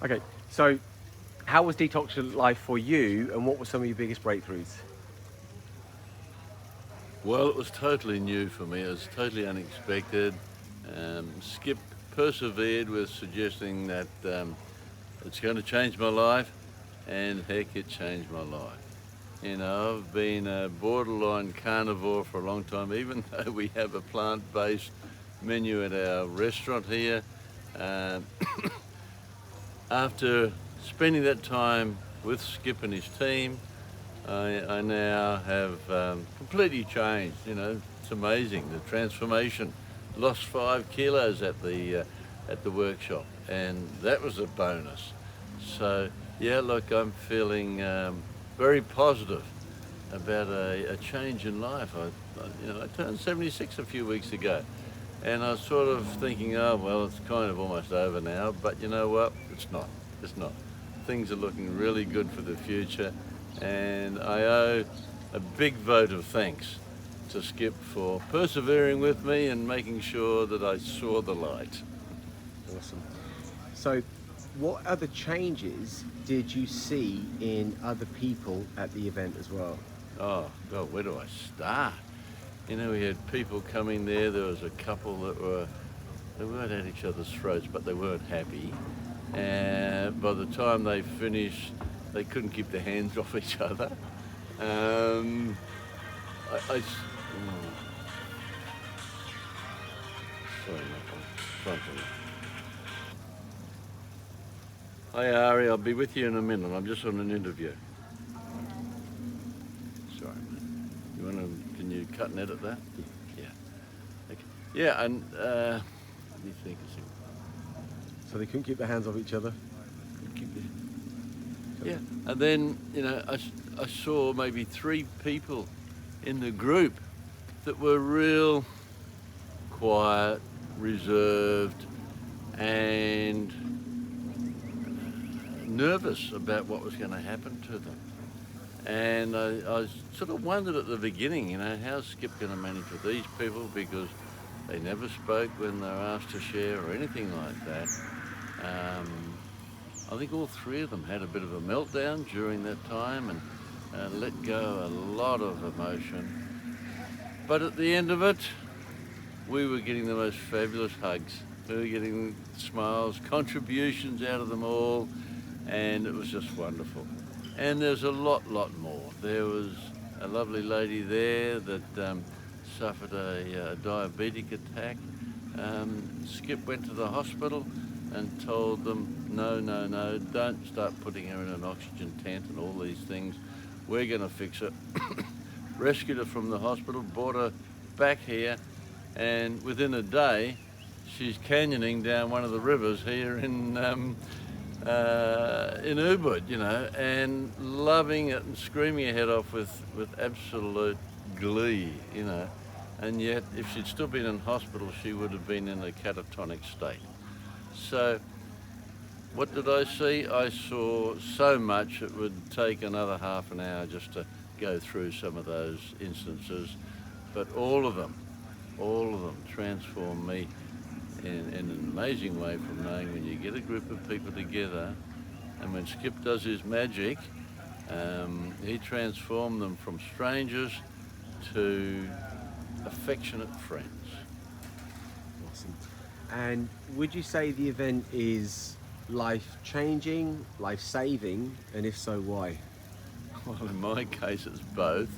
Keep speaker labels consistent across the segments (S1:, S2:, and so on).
S1: Okay, so how was detox life for you, and what were some of your biggest breakthroughs?
S2: Well, it was totally new for me. It was totally unexpected. Skip persevered with suggesting that it's going to change my life, and heck, it changed my life. You know, I've been a borderline carnivore for a long time, even though we have a plant-based menu at our restaurant here. Um, After spending that time with Skip and his team, I now have completely changed. You know, it's amazing the transformation. Lost 5 kilos at the workshop, and that was a bonus. So yeah, look, I'm feeling very positive about a change in life. I turned 76 a few weeks ago, and I was sort of thinking, oh well, it's kind of almost over now. But you know what? It's not. It's not. Things are looking really good for the future, and I owe a big vote of thanks to Skip for persevering with me and making sure that I saw the light.
S1: Awesome. So, what other changes did you see in other people at the event as well?
S2: Oh God, where do I start? You know, we had people coming there. There was a couple that they weren't at each other's throats, but they weren't happy. And by the time they finished, they couldn't keep their hands off each other. Um, sorry, mate, I'm trying to. Hi, Ari. I'll be with you in a minute. I'm just on an interview. Sorry, mate. You want to? Can you cut and edit that? Yeah. Okay. Yeah, and let me think a second.
S1: So they couldn't keep their hands off each other.
S2: Keep it. Yeah, and then I saw maybe 3 people in the group that were real quiet, reserved, and nervous about what was going to happen to them. And I sort of wondered at the beginning, you know, how's Skip going to manage with these people, because they never spoke when they were asked to share or anything like that. I think all 3 of them had a bit of a meltdown during that time and let go a lot of emotion. But at the end of it, we were getting the most fabulous hugs. We were getting smiles, contributions out of them all, and it was just wonderful. And there's a lot more. There was a lovely lady there that suffered a diabetic attack. Skip went to the hospital and told them, no, don't start putting her in an oxygen tent and all these things. We're going to fix her. Rescued her from the hospital, brought her back here, and within a day, she's canyoning down one of the rivers here in Ubud, you know, and loving it and screaming her head off with absolute glee, you know. And yet, if she'd still been in hospital, she would have been in a catatonic state. So, what did I see? I saw so much it would take another half an hour just to go through some of those instances. But all of them transformed me in an amazing way, from knowing when you get a group of people together and when Skip does his magic, he transformed them from strangers to affectionate friends.
S1: Awesome. And would you say the event is life-changing, life-saving, and if so, why?
S2: Well, in my case, it's both.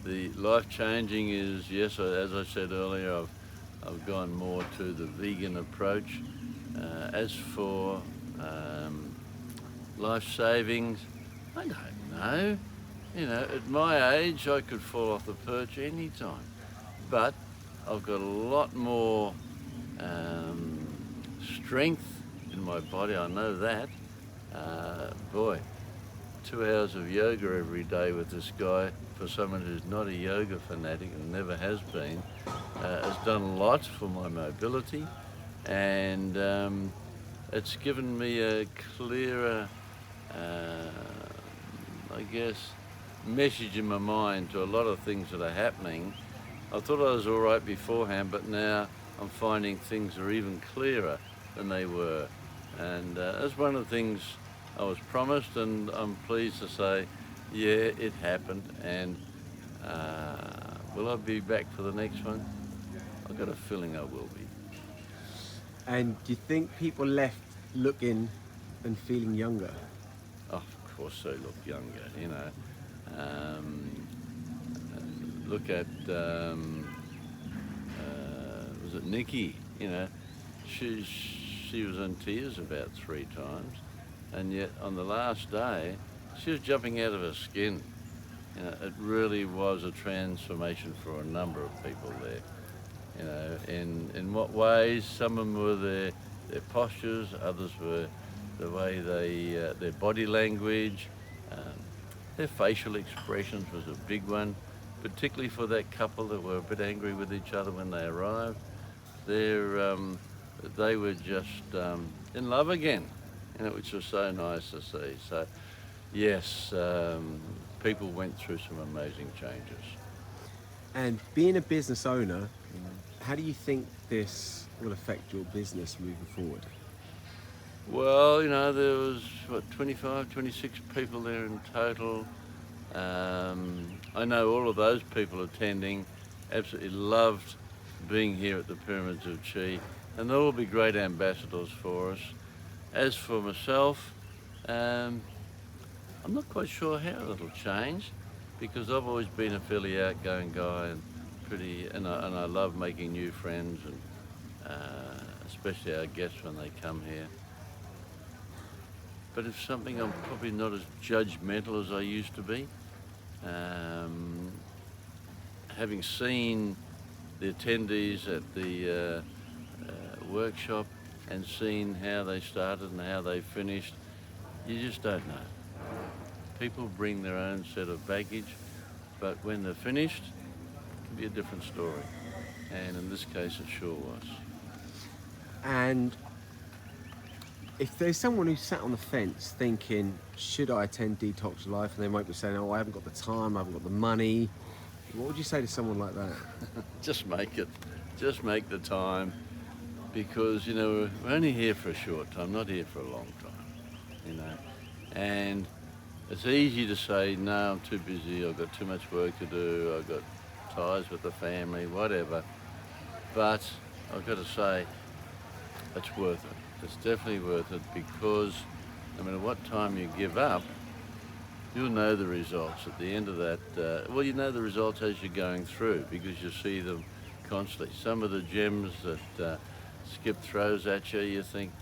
S2: The life-changing is, yes, as I said earlier, I've gone more to the vegan approach. As for life savings, I don't know. You know, at my age, I could fall off the perch any time. But I've got a lot more strength in my body, I know that. Boy, 2 hours of yoga every day with this guy, for someone who's not a yoga fanatic and never has been, has done a lot for my mobility, and it's given me a clearer, I guess, message in my mind to a lot of things that are happening. I thought I was all right beforehand, but now I'm finding things are even clearer than they were And that's one of the things I was promised, and I'm pleased to say, yeah, it happened. And will I be back for the next one? I've got a feeling I will be.
S1: And do you think people left looking and feeling younger?
S2: Oh, of course they look younger, you know. Um, Look at, was it Nikki? You know, she was in tears about 3 times, and yet on the last day, she was jumping out of her skin. You know, it really was a transformation for a number of people there. You know, in what ways? Some of them were their postures, others were the way their body language, um, their facial expressions was a big one, particularly for that couple that were a bit angry with each other when they arrived. They're, they were just in love again, you know, which was so nice to see. So, yes, people went through some amazing changes.
S1: And being a business owner, how do you think this will affect your business moving forward?
S2: Well, you know, there was, what, 25, 26 people there in total. I know all of those people attending absolutely loved being here at the Pyramids of Chi, and they'll all be great ambassadors for us. As for myself, um, I'm not quite sure how it'll change, because I've always been a fairly outgoing guy and I love making new friends, and especially our guests when they come here. But it's something I'm probably not as judgmental as I used to be. Um, Having seen the attendees at the workshop and seen how they started and how they finished, you just don't know. People bring their own set of baggage, but when they're finished, it can be a different story. And in this case, it sure was.
S1: And if there's someone who's sat on the fence thinking, should I attend Detox Life? And they might be saying, oh, I haven't got the time, I haven't got the money. What would you say to someone like that?
S2: Just make it. Just make the time, because, you know, we're only here for a short time, not here for a long time, you know. And it's easy to say, no, I'm too busy, I've got too much work to do, I've got ties with the family, whatever. But I've got to say, it's worth it. It's definitely worth it, because no matter what time you give up, you'll know the results at the end of that. Well, you know the results as you're going through, because you see them constantly. Some of the gems that Skip throws at you, you think,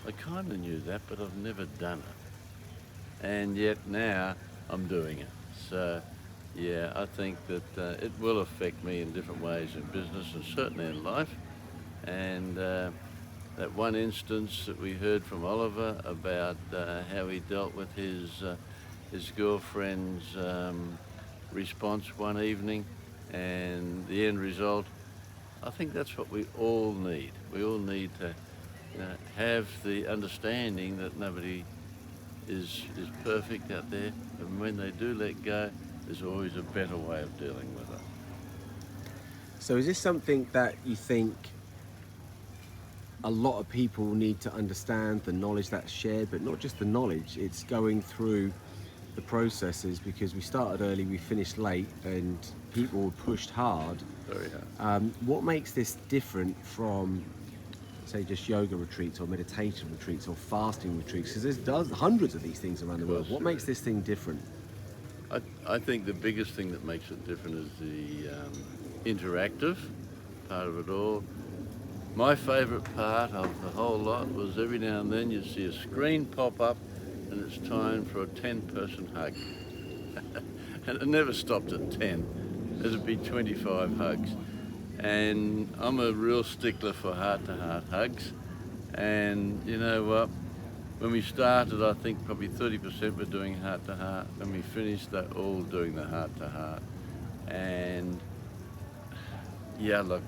S2: I kind of knew that, but I've never done it. And yet now I'm doing it. So, yeah, I think that it will affect me in different ways in business and certainly in life. And that one instance that we heard from Oliver about how he dealt with his girlfriend's response one evening, and the end result, I think that's what we all need. We all need to, you know, have the understanding that nobody is perfect out there, and when they do let go, there's always a better way of dealing with it.
S1: So is this something that you think a lot of people need to understand, the knowledge that's shared, but not just the knowledge, it's going through the processes, because we started early, we finished late, and people were pushed hard.
S2: Very hard.
S1: What makes this different from, say, just yoga retreats or meditation retreats or fasting retreats? Because there's hundreds of these things around the world. What makes this thing different?
S2: I think the biggest thing that makes it different is the interactive part of it all. My favourite part of the whole lot was every now and then you'd see a screen pop up and it's time for a 10-person hug. And it never stopped at 10. It'd be 25 hugs. And I'm a real stickler for heart-to-heart hugs. And you know what? When we started, I think probably 30% were doing heart-to-heart. When we finished, they're all doing the heart-to-heart. And yeah, look,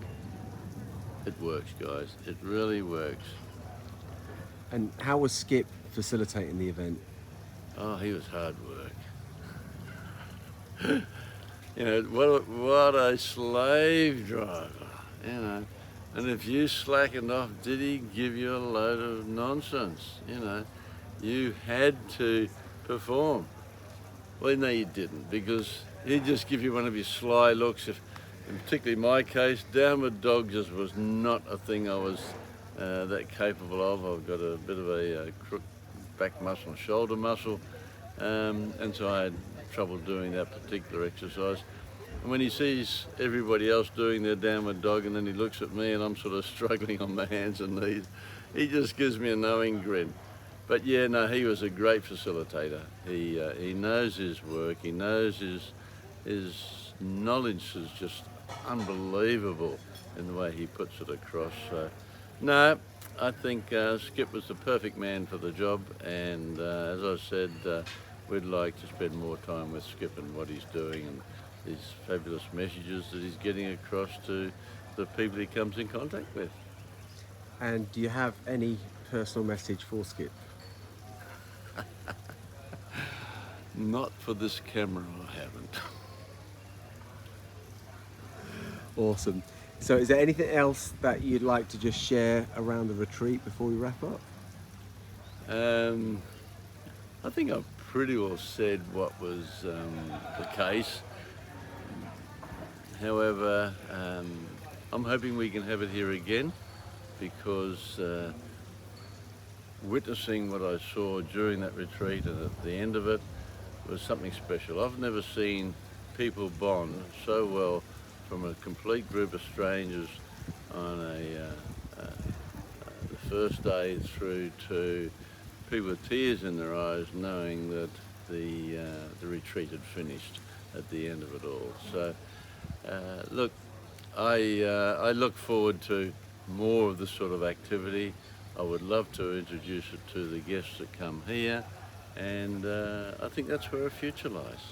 S2: it works, guys. It really works.
S1: And how was Skip facilitating the event?
S2: Oh, he was hard work. You know, what a slave driver, you know. And if you slackened off, did he give you a load of nonsense? You know, you had to perform. Well, no, you didn't, because he'd just give you one of his sly looks. If, in particularly my case, downward dog just was not a thing I was that capable of. I've got a bit of a crook back muscle and shoulder muscle, and so I had trouble doing that particular exercise. And when he sees everybody else doing their downward dog, and then he looks at me and I'm sort of struggling on my hands and knees, he just gives me a knowing grin. But yeah, no, he was a great facilitator. He knows his work. He knows his knowledge is just unbelievable in the way he puts it across. So, no, I think Skip was the perfect man for the job. And as I said, we'd like to spend more time with Skip and what he's doing and these fabulous messages that he's getting across to the people he comes in contact with.
S1: And do you have any personal message for Skip?
S2: Not for this camera, I haven't.
S1: Awesome. So is there anything else that you'd like to just share around the retreat before we wrap up?
S2: I think I've pretty well said what was the case. However, I'm hoping we can have it here again, because witnessing what I saw during that retreat and at the end of it was something special. I've never seen people bond so well from a complete group of strangers on the first day through to people with tears in their eyes, knowing that the retreat had finished at the end of it all. So look, I look forward to more of this sort of activity. I would love to introduce it to the guests that come here, and I think that's where our future lies.